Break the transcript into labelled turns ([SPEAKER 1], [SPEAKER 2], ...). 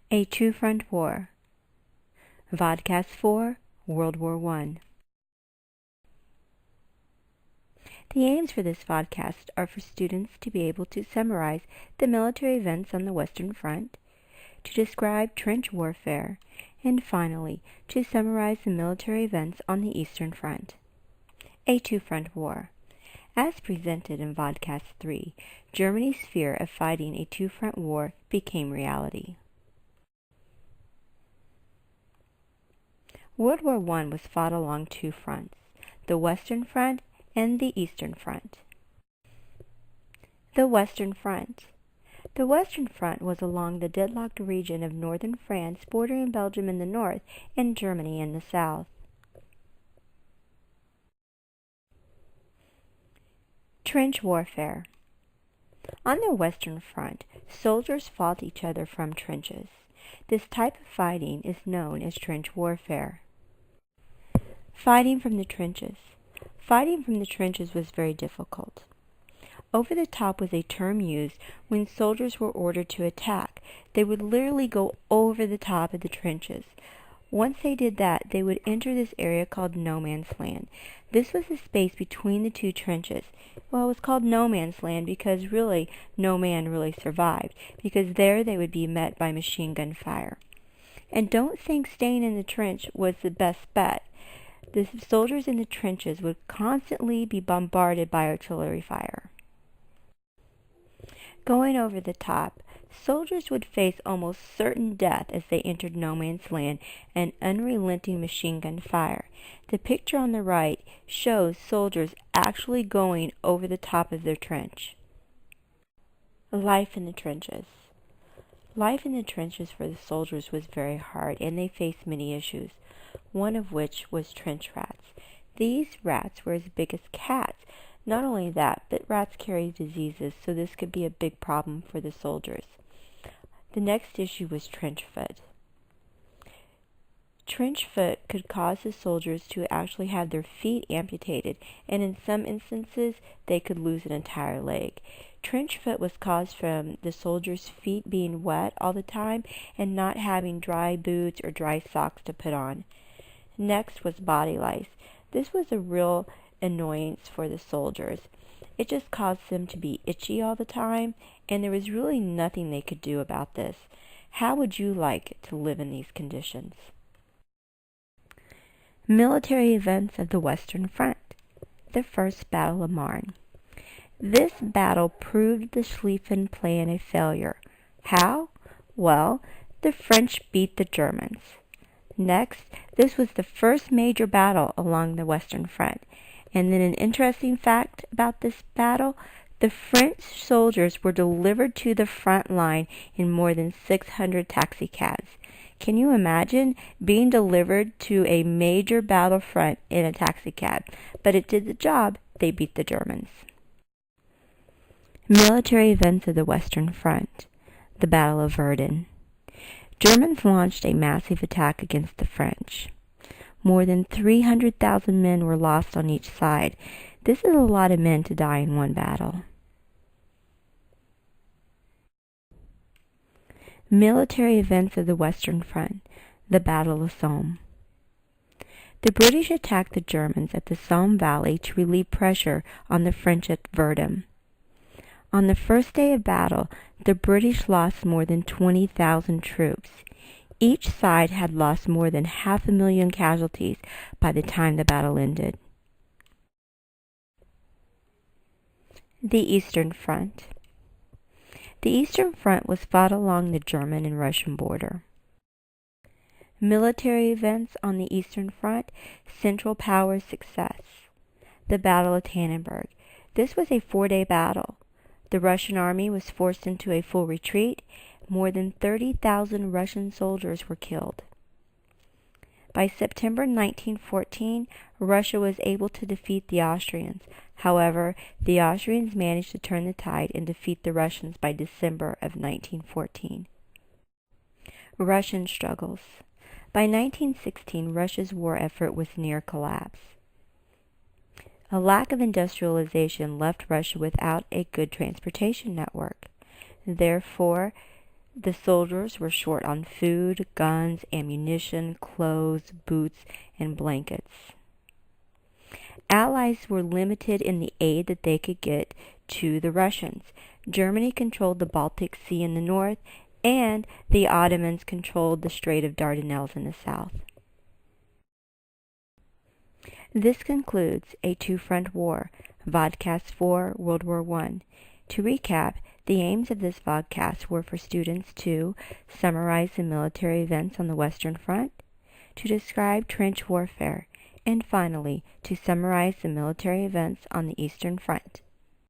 [SPEAKER 1] A Two-Front War. Vodcast 4, World War I. The aims for this vodcast are for students to be able to summarize the military events on the Western Front, to describe trench warfare, and finally, to summarize the military events on the Eastern Front. A Two-Front War. As presented in Vodcast 3, Germany's fear of fighting a two-front war became reality. World War I was fought along two fronts, the Western Front and the Eastern Front. The Western Front. The Western Front was along the deadlocked region of northern France, bordering Belgium in the north and Germany in the south. Trench warfare. On the Western Front, soldiers fought each other from trenches. This type of fighting is known as trench warfare. Fighting from the trenches. Fighting from the trenches was very difficult. Over the top was a term used when soldiers were ordered to attack. They would literally go over the top of the trenches. Once they did that, they would enter this area called no man's land. This was the space between the two trenches. Well, it was called no man's land because really no man really survived, because there they would be met by machine gun fire. And don't think staying in the trench was the best bet. The soldiers in the trenches would constantly be bombarded by artillery fire. Going over the top, soldiers would face almost certain death as they entered no man's land and unrelenting machine gun fire. The picture on the right shows soldiers actually going over the top of their trench. Life in the trenches. Life in the trenches for the soldiers was very hard, and they faced many issues, one of which was trench rats. These rats were as big as cats. Not only that, but rats carry diseases, so this could be a big problem for the soldiers. The next issue was trench foot. Trench foot could cause the soldiers to actually have their feet amputated, and in some instances, they could lose an entire leg. Trench foot was caused from the soldiers' feet being wet all the time and not having dry boots or dry socks to put on. Next was body lice. This was a real annoyance for the soldiers. It just caused them to be itchy all the time, and there was really nothing they could do about this. How would you like to live in these conditions? Military events of the Western Front. The First Battle of Marne. This battle proved the Schlieffen Plan a failure. How? Well, the French beat the Germans. Next, this was the first major battle along the Western Front. And then an interesting fact about this battle, the French soldiers were delivered to the front line in more than 600 taxicabs. Can you imagine being delivered to a major battlefront in a taxicab? But it did the job. They beat the Germans. Military events of the Western Front. The Battle of Verdun. Germans launched a massive attack against the French. More than 300,000 men were lost on each side. This is a lot of men to die in one battle. Military events of the Western Front. The Battle of Somme. The British attacked the Germans at the Somme Valley to relieve pressure on the French at Verdun. On the first day of battle, the British lost more than 20,000 troops. Each side had lost more than 500,000 casualties by the time the battle ended. The Eastern Front. The Eastern Front was fought along the German and Russian border. Military events on the Eastern Front. Central Powers' success. The Battle of Tannenberg. This was a 4-day battle. The Russian army was forced into a full retreat. More than 30,000 Russian soldiers were killed. By September 1914, Russia was able to defeat the Austrians. However, the Austrians managed to turn the tide and defeat the Russians by December of 1914. Russian struggles. By 1916, Russia's war effort was near collapse. A lack of industrialization left Russia without a good transportation network. Therefore, The soldiers were short on food, guns, ammunition, clothes, boots, and blankets. Allies were limited in the aid that they could get to the Russians. Germany controlled the Baltic Sea in the north, and the Ottomans controlled the Strait of Dardanelles in the south. This concludes a two-front war, Vodcast 4, World War I. To recap, the aims of this vodcast were for students to summarize the military events on the Western Front, to describe trench warfare, and finally, to summarize the military events on the Eastern Front.